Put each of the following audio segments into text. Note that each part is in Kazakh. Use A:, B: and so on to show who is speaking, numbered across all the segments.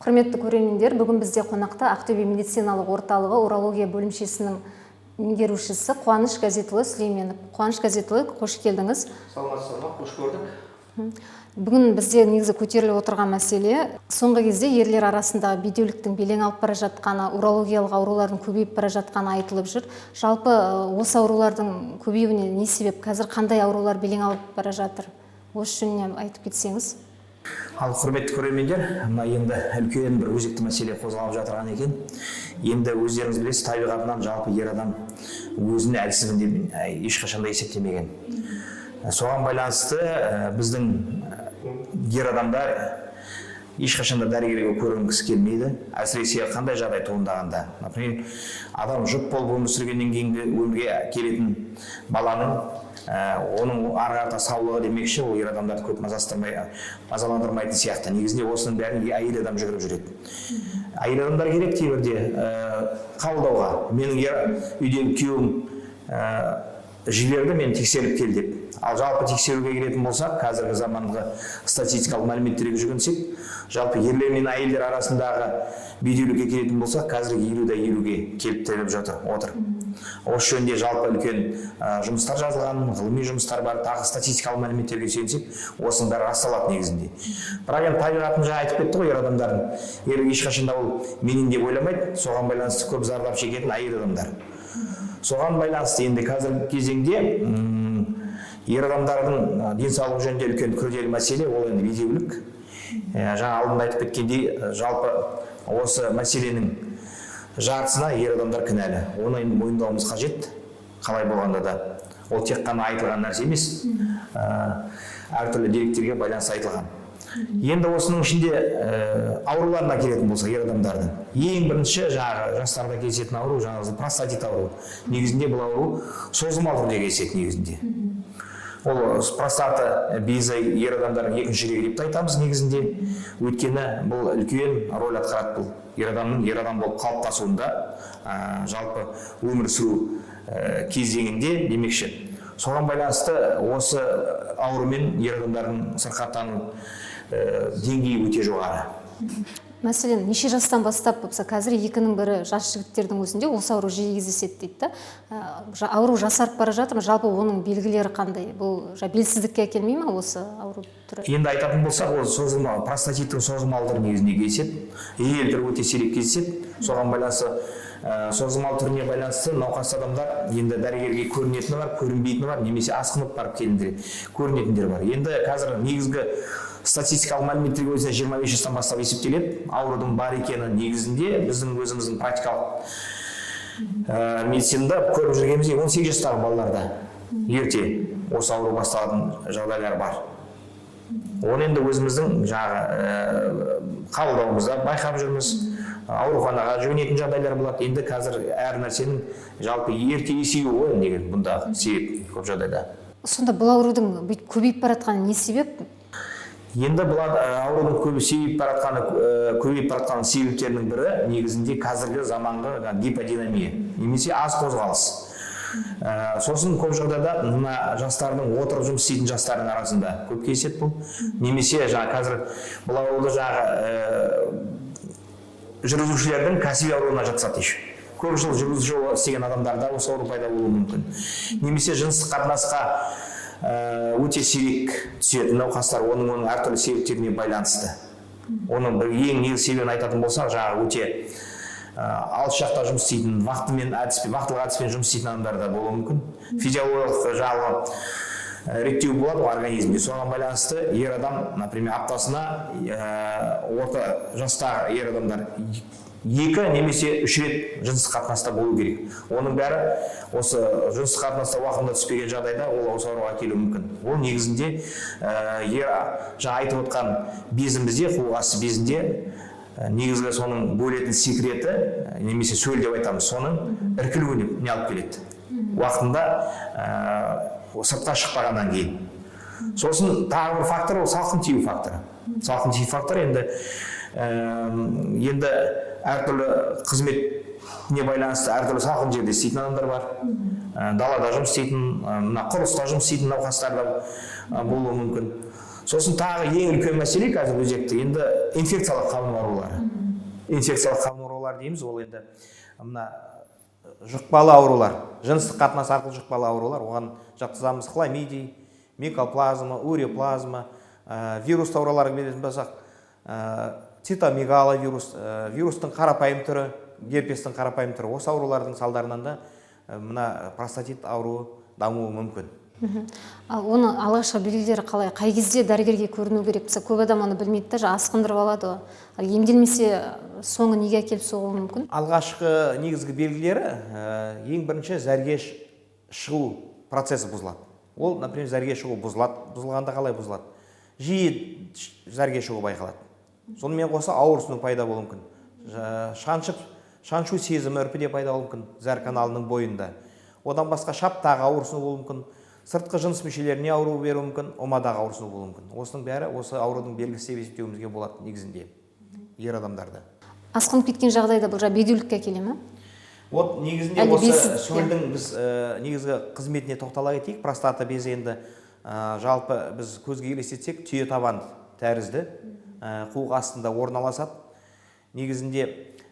A: Құрметті көрермендер, бүгін бізде қонақта Ақтөбе медициналық орталығы урология бөлімшесінің меңгерушісі Қуаныш Газетұлы Сүлейменов. Қуаныш Газетұлы, қош келдіңіз.
B: Саламатсыз ба, қош көрдік.
A: Бүгін бізде негізі көтеріліп отырған мәселе, соңғы кезде ерлер арасындағы бедеуліктің белең алып бара жатқаны, урологиялық аурулардың көбейіп бара жатқаны айтылып жүр. Жалпы осы аурулардың көбеюіне не себеп? Қазір қандай аурулар белең алып бара жатыр? Осы жөнінен айтып кетсеңіз.
B: Ал құрметті көрермендер, мына енді үлкен бір өзекті мәселе қозғалып жатырған екен. Енді өздеріңіз білесіз, табиғатынан жалпы ер адам өзіне әлсізбін деп ешқашанда есептемеген. Соған байланысты біздің ер адамдар ешқашанда дәрігерге көрінгісі келмейді. Әсіресе қандай жағдай туындағанда. Например, адам жұп болып өмір сүргеннен кейінгі өмірге келетін баланың оның ары-қарата саулығы демекші, ол ер адамдарды көп мазаландырмайтын сияқты. Негізінде осының бәрін әйел адам жүгіріп жүреді. Әйел адамдар керек кейбірде қабылдауға. Менің үйден күйеуім жіберді, мен тексеріп кел деп. Ал жалпы тексеруге келетін болсақ, қазіргі заманғы статистикалық мәліметтерге жүгінсек, жалпы ерлер мен әйелдер арасындағы бедеулікке келетін болсақ, қазіргі 50-50-ге келіп тіреліп отыр. Осы жөнінде жалпы үлкен жұмыстар жазылған, ғылыми жұмыстар бар, тағы статистикалық мәліметтерге сүйенсек, осының бәрі расталады негізінде. Бірақ енді табиғатын жаңа айтып кетті ғой, ер адамдардың. Ерлік ешқашанда ол менен деп ойламайды, соған байланысты көп зардап шекетін әйел адамдар. Соған байланысты енді қазіргі кезеңде ер адамдардың денсаулығы жөнінде үлкен күрделі мәселе, ол енді бедеулік. Жаңа алдында айтып кеткендей, жалпы осы мәселенің жартысына ер адамдар кінәлі. Оны енді мойындауымыз қажет, қалай болғанда да. Ол тек қана айтылған нәрсе емес, әртүрлі деректерге байланысты айтылған. Енді осының ішінде ауруларына келетін болса, ер адамдардың ең бірінші жастарда кездесетін ауру, жаңағы простатит ауру. Негізінде бұл ауру созылмалы түрде кездеседі негізінде. Ол простата безі ер адамдардың екінші жүрегі деп айтамыз негізінде. Өйткені бұл үлкен роль атқарады, бұл ер адамның ер адам болып қалыптасуында, жалпы өмір сүру кезеңінде демекші. Соған байланысты осы аурумен ер адамдардың сырқаттану деңгейі өте жоғары.
A: Мәселен, неше жастан бастап болса, қазір екінің бірі жас жігіттердің өзінде осы ауру жиі кездеседі дейді. Ауру жасарып бара жатыр ма? Жалпы оның белгілері қандай? Бұл белсіздікке әкелмей ме осы ауру түрі?
B: Енді айтатын болсақ, ол созылмалы, простатиттің созылмалы түрі негізінде кездеседі. Жедел түрі өте сирек кездеседі. Соған байланысты созылмалы түріне байланысты науқас адамдар енді дәрігерге көрінетіні бар, көрінбейтіні бар, немесе асқынып барып көрінетіндер бар. Енді қазір негізгі статистикалық мәліметтерге өзіне 25 жастан бастап есептеледі. Аурудың бар екені негізінде біздің өзіміздің практикалық медицинада көріп жүргенімізде 18 жастағы балаларда ерте осы ауру басталатын жағдайлар бар. Оны енді өзіміздің қабылдауымызда байқап жүрміз. Ауруханаға жүгінетін жағдайлар болады. Енді қазір әр нәрсенің жалпы ерте есеюі негізі бұнда себеп көп жағдайда.
A: Сонда бұл аурудың көбейіп бара жатқаны не себеп?
B: Енді бұл аурудың көбейіп бара жатқан себептерінің бірі негізінде қазіргі заманғы гиподинамия, немесе аз қозғалыс. Сосын көп жағдайда мына жастардың отырып жұмыс істейтін жастардың арасында көп кездеседі бұл. Немесе қазір бұл ауруды жүргізушілердің кәсіби ауруына жатсады. Көп жыл жүргізуші істеген адамдарда осы ауру пайда болуы мүмкін. Немесе жыныстық қатынасқа өте сирек түсетін науқастар, оның әртүрлі себептеріне байланысты. Оның ең негізгі себебін айтатын болсақ, өте алыс жақта жұмыс істейтін, вақтылық әдіспен жұмыс істейтін адамдарда болуы мүмкін. Физиологиялық реттеу болады организмде. Соған байланысты ер адам, например, аптасына орта жастағы ер адамдар 2 немесе 3 рет жыныстық қатынаста болу керек. Оның бәрі осы жыныстық қатынаста уақытында түспеген жағдайда ол осы ауруға әкелуі мүмкін. Ол негізінде жаңа айтып отқан безімізде, қуық безінде негізгі соның бөлетін секреті, немесе сөл деп айтамыз, соның іркілуіне не алып келеді. Уақытында сыртқа шықпағаннан кейін. Сосын тағы бір фактор, ол салқын тию факторы. Салқын тию факторы енді әртүрлі қызметіне байланысты әртүрлі салқын жерде істейтін адамдар бар. Далада жұмыс істейтін, құрылыста жұмыс істейтін науқастар да болуы мүмкін. Сосын тағы ең үлкен мәселе қазір өзекті, енді инфекциялық қабыну аурулары. инфекциялық қабыну аурулары дейміз, ол енді мына жұқпалы аурулар, жыныстық қатынас арқылы жұқпалы аурулар, оған жатқызамыз хламидий, микоплазма, уреплазма, вирус ауруларға келетін болсақ, цитомегаловирус, вирустың қарапайым түрі, герпестің қарапайым түрі, осы аурулардың салдарынан да мына простатит ауруы дамуы мүмкін.
A: Ал оны алғашқы белгілері қалай, қай кезде дәрігерге көріну керек? Мысалы, көп адам оны білмейді де, асқындырып алады. Ал емделмесе соңы неге әкеліп соғуы мүмкін?
B: Алғашқы негізгі белгілері ең бірінші зәрге шығу процесі бұзылады. Ол, например, зәрге шығу бұзылады. Бұзылғанда қалай бұзылады? Жиі зәрге шығу байқалады. Сонымен қоса ауырсыну пайда болуы мүмкін. Шаншу сезімі үрпіде пайда болуы мүмкін зәр каналының бойында. Одан басқа шаптағы ауырсыну болуы мүмкін. Сыртқы жыныс мүшелеріне ауру беруі мүмкін, омадағы ауырсыну болуы мүмкін. Осының бәрі осы аурудың белгісі деп есептеуімізге болады негізінде ер адамдарды.
A: Асқынып кеткен жағдайда бұл бедеулікке әкеле ме?
B: Вот негізінде осы сөлдің біз негізгі қызметіне тоқтала кетейік. Простата безі енді жалпы біз көзге елестетсек түйе табан тәрізді қуық астында орналасады. Негізінде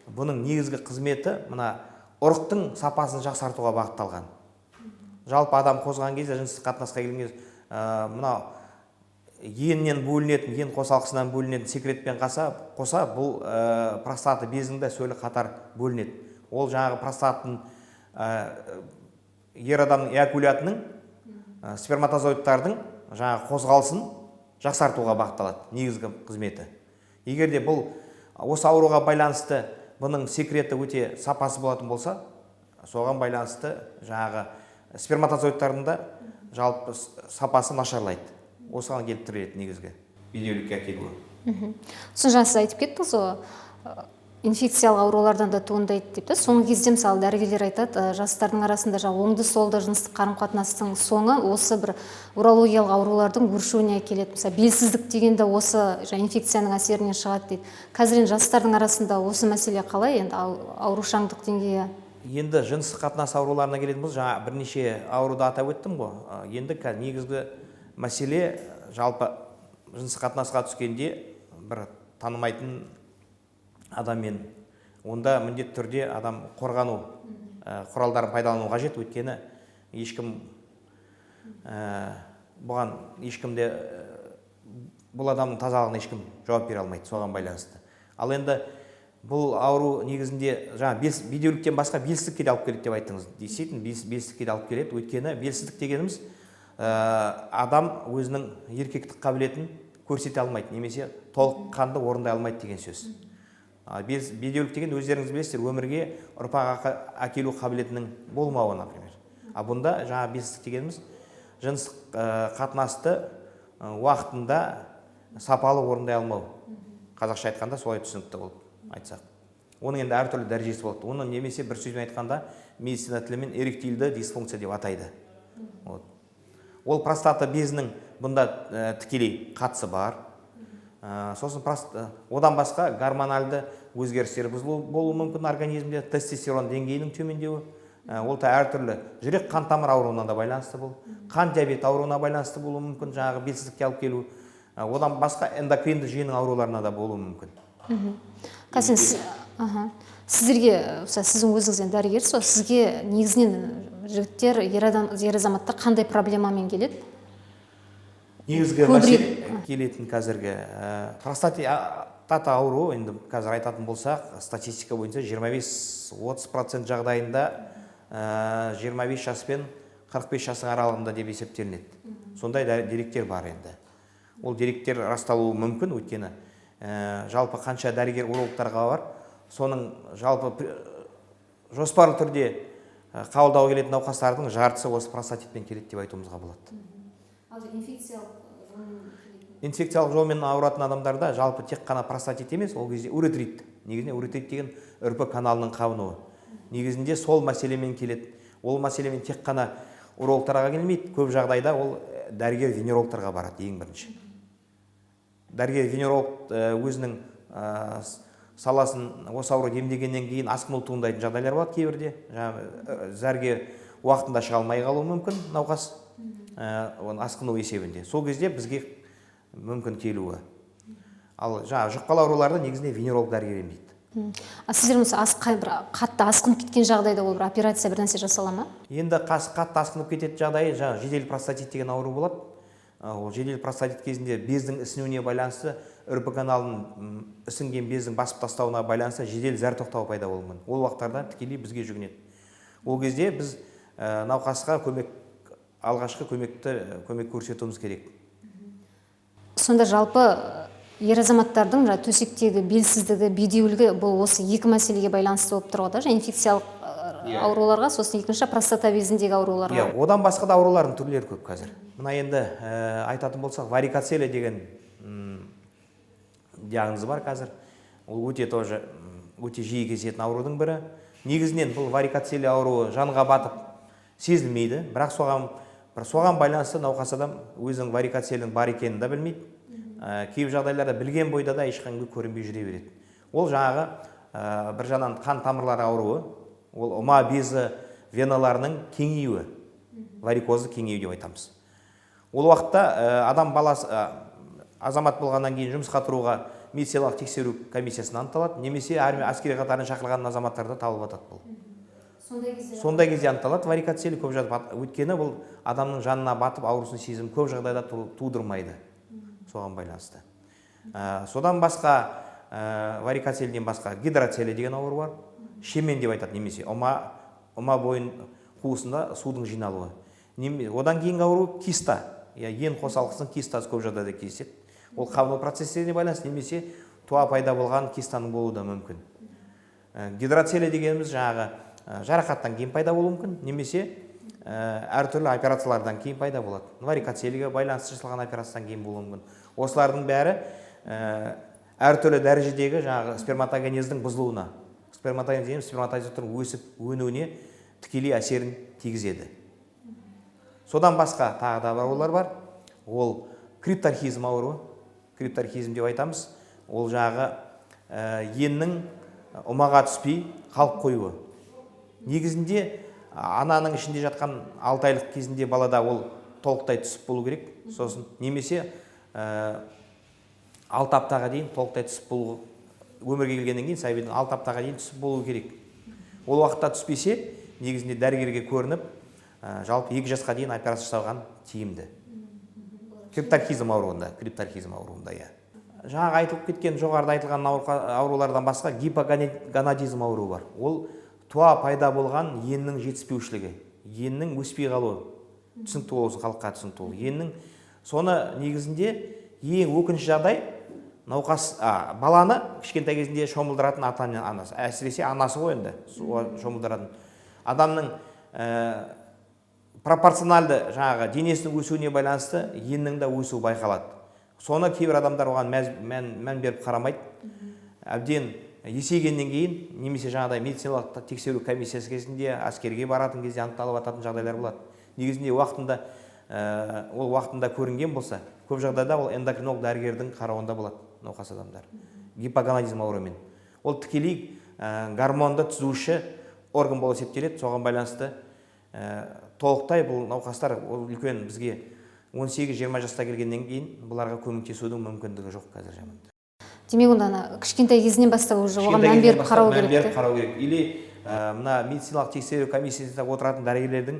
B: бұның негізгі қызметі мына ұрықтың сапасын жақсартуға бағытталған. Жалпы адам қозған кезде, жыныстық қатынасқа келген кезде, мына еннен бөлінетін, ен қосалқысынан бөлінетін секретпен қоса бұл простата безінің де сөлі қатар бөлінеді. Ол жаңағы простаттың ер адамның эякулятының сперматозоидтардың жаңағы қозғалысын жақсартуға бағытталады негізгі қызметі. Егер де бұл осы ауруға байланысты бұның секреті өте сапасы болатын болса, соған байланысты жаңағы сперматозоидтардың да жалпы сапасы нашарлайды. Осыған келіп тіреледі негізгі бедеулікке әкелуі.
A: Жаңа сіз айтып кеттіңіз ғой, инфекциялық аурулардан да туындайды деп. Соңғы кезде мысалы дәрігерлер айтады, жастардың арасында оңды-солды жыныстық қарым-қатынастың соңы осы бір урологиялық аурулардың өршуіне әкеледі. Мысалы белсіздік дегенде осы инфекцияның әсерінен шығады дейді. Қазір жастардың арасында осы мәселе қалай, енді аурушаңдық деңгейі?
B: Енді жыныстық қатынас ауруларына келетін болсақ, жаңа бірнеше ауруды атап өттім ғой. Енді негізгі мәселе жалпы жыныстық қатынасқа түскенде бір танымайтын адаммен онда міндетті түрде адам қорғану құралдарын пайдалану қажет, өйткені бұған ешкімде бұл адамның тазалығына ешкім жауап бере алмайды, соған байланысты. Ал енді бұл ауру негізінде бедеуліктен басқа белсіздікке де алып келеді деп айттыңыз. Действительно, белсіздікке де алып келеді. Өйткені белсіздік дегеніміз адам өзінің еркектік қабілетін көрсете алмайды, немесе толыққанды орындай алмайды деген сөз. Бедеулік деген өздеріңіз білесіздер, өмірге ұрпақ әкелу қабілетінің болмауы, например. Бұнда жаңа белсіздік дегеніміз жыныстық қатынасты уақытында сапалы орындай алмау. Қазақша айтқанда солай түсінікті болып айтсақ. Оның енді әртүрлі дәрежесі болады. Оны немесе бір сөзбен айтқанда медицина тілімен эректильді дисфункция деп атайды. Ол простата безінің бұнда тікелей қатысы бар. Сосын одан басқа гормональды өзгерістер болуы мүмкін организмде, тестостерон деңгейінің төмендеуі. Ол та әртүрлі жүрек қан тамыр ауруына да байланысты бұл. Қан диабет ауруына байланысты болуы мүмкін, жаңағы белсіздікке алып келу. Одан басқа эндокринді жүйенің ауруларына да болуы мүмкін.
A: Сіздерге, сіздің өзіңізден дәрігерсіз, сізге негізінен жігіттер, ер азаматтар қандай проблемамен келеді?
B: Негізгі мәселе келетін қазіргі простата ауруы, енді қазір айтатын болсақ, статистика бойынша 25-30% жағдайында 25 жас пен 45 жастың аралығында деп есептелінеді. Сондай деректер бар енді. Ол деректер расталуы мүмкін, өйткені жалпы қанша дәрігер урологтарға бар, соның жалпы жоспарлы түрде қабылдауға келетін науқастардың жартысы осы простатитпен келеді деп айтуымызға болады.
A: Ал
B: инфекциялық жолмен ауыратын адамдарда жалпы тек қана простатит емес, ол кезде уретрит. Негізінде уретрит деген үрпі каналының қабынуы. Негізінде сол мәселемен келеді. Ол мәселемен тек қана урологтарға келмейді. Көп жағдайда ол дәрігер-венерологтарға барады ең бірінші. Дәрігер-венеролог өзінің саласын осы ауру емдегеннен кейін асқыну туындайтын жағдайлар болады кейбірде. Зәрге уақытында шыға алмай қалуы мүмкін науқас асқыну есебінде. Сол кезде бізге мүмкін келуі. Ал жұқпалы ауруларды негізінде венеролог дәрігер емдейді.
A: Сіздер мысалы бір қатты асқынып кеткен жағдайда ол бір операция бір нәрсе жасала ма?
C: Енді қатты асқынып кететін жағдайы жаңағы жедел простатит деген ауру болады. Ол жедел простатит кезінде бездің ісінуіне байланысты үрпі каналының ісінген бездің басып тастауына байланысты жедел зәр тоқтауы пайда болуы мүмкін. Ол уақыттарда тікелей бізге жүгінеді. Ол кезде біз науқасқа алғашқы көмек көрсетуіміз керек.
A: Сонда жалпы ер азаматтардың төсектегі белсіздігі, бедеулігі бұл осы екі мәселеге байланысты болып тұр ғой да, инфекциялық ауруларға, сосын екінші простата безіндегі ауруларға.
C: Одан басқа да аурулардың түрлері көп қазір. Мына енді айтатын болсақ, варикоцелия деген диагнозы бар қазір. Ол өте жиі кездесетін аурудың бірі. Негізінен бұл варикоцелия ауруы жанға батып сезілмейді, бірақ соған байланысты науқас адам өзінің варикоцелияның бар екенін да білмейді. Кейбір жағдайларда білген бойда да ешқандай көрінбей жүре береді. Ол жаңағы бір жағынан қан тамырлары ауруы, ол ұма безі веналарының кеңеюі, варикозды кеңею деп айтамыз. Ол уақытта адам баласы азамат болғаннан кейін жұмысқа тұруға медициналық тексеру комиссиясынан анықталады, немесе әскери қатарына шақырылған азаматтарда табылып жатады бұл. Сондай кезде анықталады варикоцелия көп жағдайда, өйткені бұл адамның жанына батып аурусын сезім көп жағдайда тудырмайды. Соған байланысты. Содан басқа варикоцелиядан басқа гидроцелия деген ауру бар. Шемен деп айтады, немесе ұма бойын қуысында судың жиналуы. Одан кейінгі ауру киста, ен қосалқысының кистасы көп жағдайда кездеседі. Ол қабыну процестеріне байланысты, немесе туа пайда болған кистаның болуы да мүмкін. Гидроцелия дегеніміз жаңағы жарақаттан кейін пайда болуы мүмкін, немесе әртүрлі операциялардан кейін пайда болады. Варикоцелияға байланысты жасалған операциядан кейін болуы мүмкін. Осылардың бәрі әртүрлі дәрежедегі жаңағы сперматогенездің бұзылуына, сперматозоидтың өсіп өнуіне тікелей әсерін тигізеді. Содан басқа тағы да аурулар бар. Ол крипторхизм ауруы. Крипторхизм деп айтамыз. Ол жағы еннің ұмаға түспей қалып қоюы. Негізінде ананың ішінде жатқан 6 айлық кезінде балада ол толықтай түсіп болу керек. Сосын немесе 6 аптаға дейін толықтай түсіп болу, өмірге келгеннен кейін сәбидің 6 аптаға дейін түсіп болу керек. Ол уақытта түспесе, негізінде дәрігерге көрініп, жалпы 2 жасқа дейін операция жасалған тиімді. Крипторхизм ауруында, Жаңағы айтылып кеткен, жоғарыда айтылған аурулардан басқа гипоганадизм ауруы бар. Ол туа пайда болған еннің жетіспеушілігі, еннің өспей қалуы, түсінікті болсын, халыққа түсінікті болу. Еннің соны негізінде ең өкінішті жағдай, науқас баланы кішкентай кезінде шомылдыратын ата-анасы, әсіресе анасы ғой енді шомылдыратын. Адамның пропорционалды жаңағы денесінің өсуіне байланысты еннің де өсуі байқалады. Соны кейбір адамдар оған мән беріп қарамайды. Әбден есейгеннен кейін, немесе жаңағыдай медициналық тексеру комиссиясы кезінде, әскерге баратын кезде анықталып жататын жағдайлар болады. Негізінде ол уақытында көрінген болса, көп жағдайда ол эндокринолог дәрігердің қарауында болады науқас адамдар. Гипоганадизм ауруымен. Ол тікелей гормонды түзуші орган болып есептеледі. Соған байланысты толықтай бұл науқастар үлкен бізге 18-20 жаста келгеннен кейін бұларға көмектесудің мүмкіндігі жоқ қазір жаман.
A: Демек онда кішкентай кезінен бастап уже оған мән беріп қарау керек.
C: Или мына медициналық тексеру комиссиясында отыратын дәрігерлердің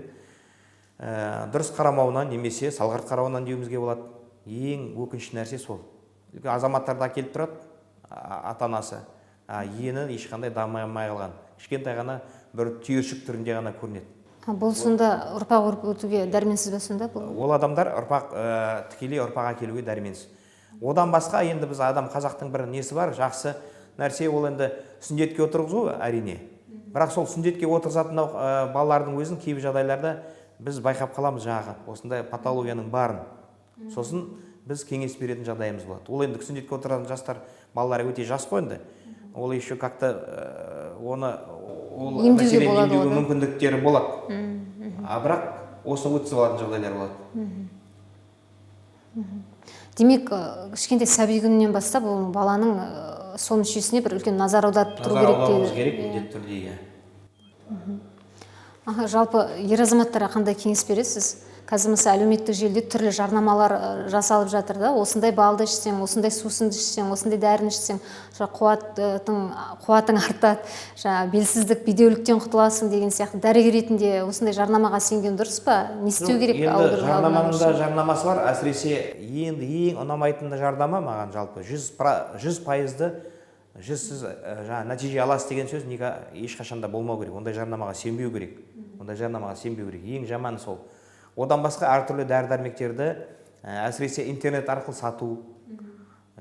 C: дұрыс қарамауынан немесе салғырт қарауынан деуімізге болады. Ең өкінішті нәрсе сол. Азаматтарды әкеліп тұрады ата-анасы, ені ешқандай дамымай қалған. Кішкентай ғана бір түйіршік түрінде ғана көрінеді.
A: Бұл сонда ұрпақ өріп өтуге дәрменсіз бе сонда?
C: Ол адамдар тікелей ұрпақ әкелуге дәрменсіз. Одан басқа енді біз қазақтың бір несі бар, жақсы нәрсе, ол енді сүндетке отырғызу әрине. Бірақ сол сүндетке отырғызатын балалардың өзін кейбір жағдайларда біз байқап қаламыз жаңағы осындай патологияның барын. Сосын біз кеңес беретін жағдайымыз болады. Ол енді сүндетке отырған жастар, балалар өте жас қой енді. Ол еще как-то оны емдеуге мүмкіндіктері болады. Бірақ осы өтсіп алатын жағдайлар болады.
A: Демек, кішкентай сәби күнінен бастап ол баланың сол мүшесіне бір үлкен назар аударып тұру керек дейді.
C: Назар аударуымыз керек, міндетті түрде.
A: Жалпы ер азаматтарға қандай кеңес бересіз? қазір мысалы әлеуметтік желіде түрлі жарнамалар жасалып жатыр да, осындай балды ішсең, осындай сусынды ішсең, осындай дәріні ішсең қуатың артады, белсіздік бедеуліктен құтыласың деген сияқты. Дәрігер ретінде осындай жарнамаға сенген дұрыс па? Не істеу керек?
C: Енді жарнаманың да жарнамасы бар, әсіресе енді ең ұнамайтын жарнама маған жалпы 100%-ды 100-сіз нәтиже аласыз деген сөз ешқашанда болмау керек. Ондай жарнамаға сенбеу керек. Ең жаманы сол. Одан басқа әртүрлі дәрі-дәрмектерді әсіресе интернет арқылы сату.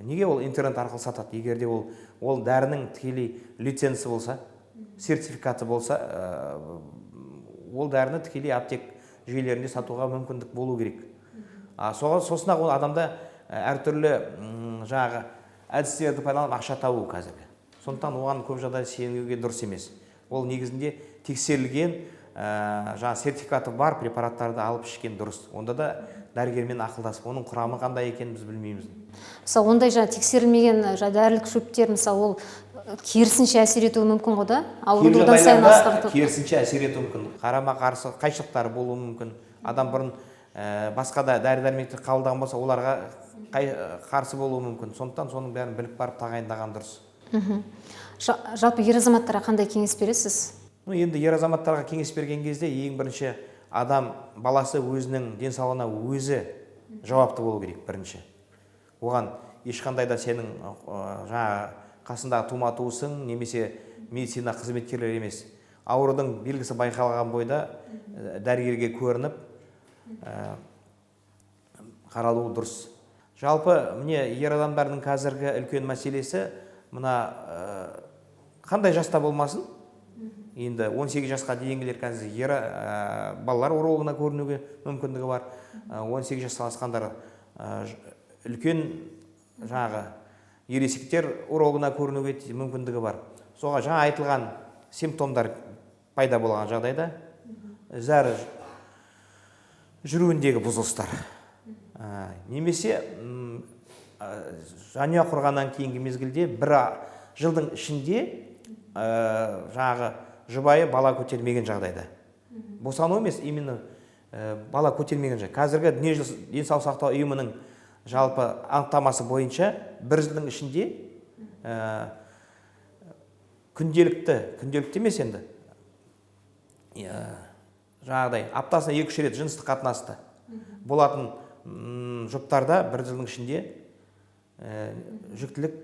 C: Неге ол интернет арқылы сатады? Егер де ол дәрінің тікелей лицензиясы болса, сертификаты болса, ол дәріні тікелей аптек жүйелерінде сатуға мүмкіндік болу керек. Сосын ол адамда әртүрлі әдістерді пайдаланып ақша табу қазіргі. Сондықтан оған көп жағдай сенуге дұрыс емес. Ол негізінде тексерілген сертификаты бар препараттарды алып ішкен дұрыс. Онда да дәрігермен ақылдасып, оның құрамы қандай екенін біз білмейміз.
A: Мысалы, ондай тексерілмеген дәрілік шөптер, мысалы, ол керісінше әсер етуі мүмкін ғой да? Аурудан сайын асқақтап.
C: Керісінше әсер етуі мүмкін. Қарама-қарсы қайшылықтар болуы мүмкін. Адам бұрын басқа да дәрі-дәрмектер қабылдаған болса, оларға қарсы болуы мүмкін. Сондықтан соның бәрін біліп барып тағайындаған дұрыс.
A: Жалпы ер азаматтарға қандай кеңес бересіз?
C: Енді ер азаматтарға кеңес берген кезде ең бірінші адам баласы өзінің денсаулығына өзі жауапты болу керек бірінші. Оған ешқандай да сенің қасындағы тума-туысың немесе медицина қызметкерлері емес. Аурудың белгісі байқалған бойда дәрігерге көрініп қаралуы дұрыс. Жалпы міне ер адамдардың қазіргі үлкен мәселесі мына қандай жаста болмасын, енді 18 жасқа дейінгілер қазір балалар урологына көрінуге мүмкіндігі бар. 18 жасқа асқандар үлкен ересектер урологына көрінуге мүмкіндігі бар. Соға жаңа айтылған симптомдар пайда болған жағдайда зәрі жүруіндегі бұзылыстар немесе жанұя құрғаннан кейінгі мезгілде бір жылдың ішінде жұбайы бала көтермеген жағдайда. Босану емес, именно бала көтермеген жағдай. Қазіргі дүниежүзілік денсаулық сақтау ұйымының жалпы анықтамасы бойынша бір жылдың ішінде күнделікті емес енді, аптасына 2-3 рет жыныстық қатынасты болатын жұптарда бір жылдың ішінде жүктілік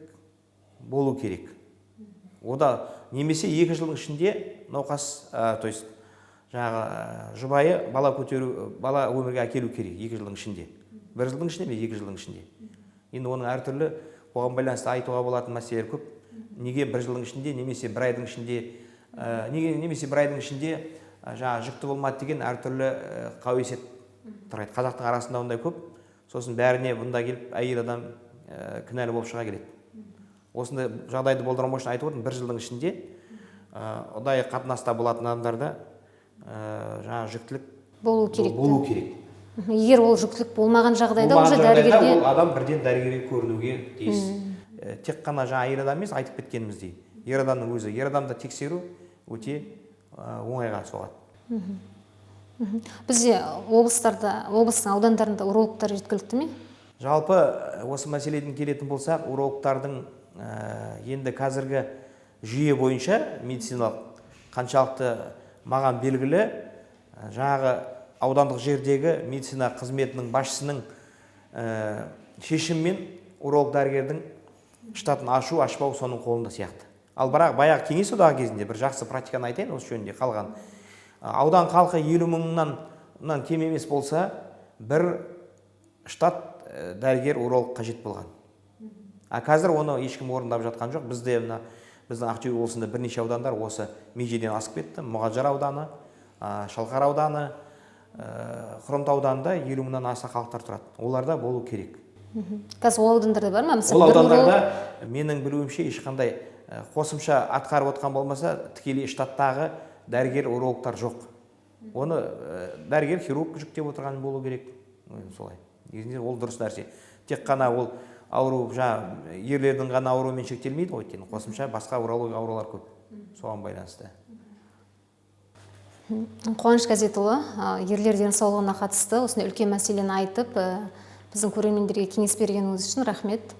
C: болу керек. Ода немесе 2 жылдың ішінде науқас, то есть жұбайы бала өмірге әкелу керек 2 жылдың ішінде. 1 жылдың ішінде ме, 2 жылдың ішінде. Енді оның әртүрлі оған байланысты айтуға болатын мәселелер көп. Неге 1 жылдың ішінде немесе 1 айдың ішінде жүкті болмады деген әртүрлі қауесет тұрайды. Қазақтың арасында ондай көп. Сосын бәріне бұнда келіп әйел адам кінәлі болып шыға келеді. Осындай жағдайды болдырмау үшін айтып отырмын, 1 жылдың ішінде ұдайы қатынаста болатын адамдарда жүктілік болу керек.
A: Егер ол жүктілік болмаған жағдайда уже дәрігерге
C: ол адам бірден дәрігерге көрінуге тиіс. Тек қана әйел адам емес, айтып кеткеніміздей, ер адамның өзі, ер адамды тексеру өте оңайға соғады.
A: Бізде облыстың аудандарында урологтар жеткілікті ме?
C: Жалпы осы мәселеден келетін болсақ, урологтардың енді қазіргі жүйе бойынша медициналық қаншалықты маған белгілі, жаңағы аудандық жердегі медицина қызметінің басшысының шешіммен уролог дәрігердің штатын ашпау соның қолында сияқты. Ал бірақ баяғы кеңес одағы кезінде бір жақсы практиканы айтайын осы жөнінде қалған. Аудан халқы 50 мыңнан кем емес болса, бір штат дәрігер уролог қажет болған. Қазір оны ешкім орындап жатқан жоқ. Біздің Ақтөбе облысында бірнеше аудандар осы межеден асып кетті. Мұғалжар ауданы, Шалқар ауданы, Хромтау ауданында 50 мыңнан аса халықтар тұрады. Оларда болу керек.
A: Қазір ол аудандарда бар ма?
C: Ол аудандарда менің білуімше ешқандай қосымша атқарып отқан болмаса, тікелей штаттағы дәрігер урологтар жоқ. Оны дәрігер хирург жүктеп отырған болу керек. Солай. Негізінде ол дұрыс нәрсе. Тек қана ол ауру ерлердің ғана ауруымен шектелмейді ғой, қосымша басқа урология аурулар көп. Соған байланысты.
A: Қуаныш Газетұлы, ерлер денсаулығына қатысты осындай үлкен мәселені айтып, біздің көрермендерге кеңес бергеніңіз үшін рахмет.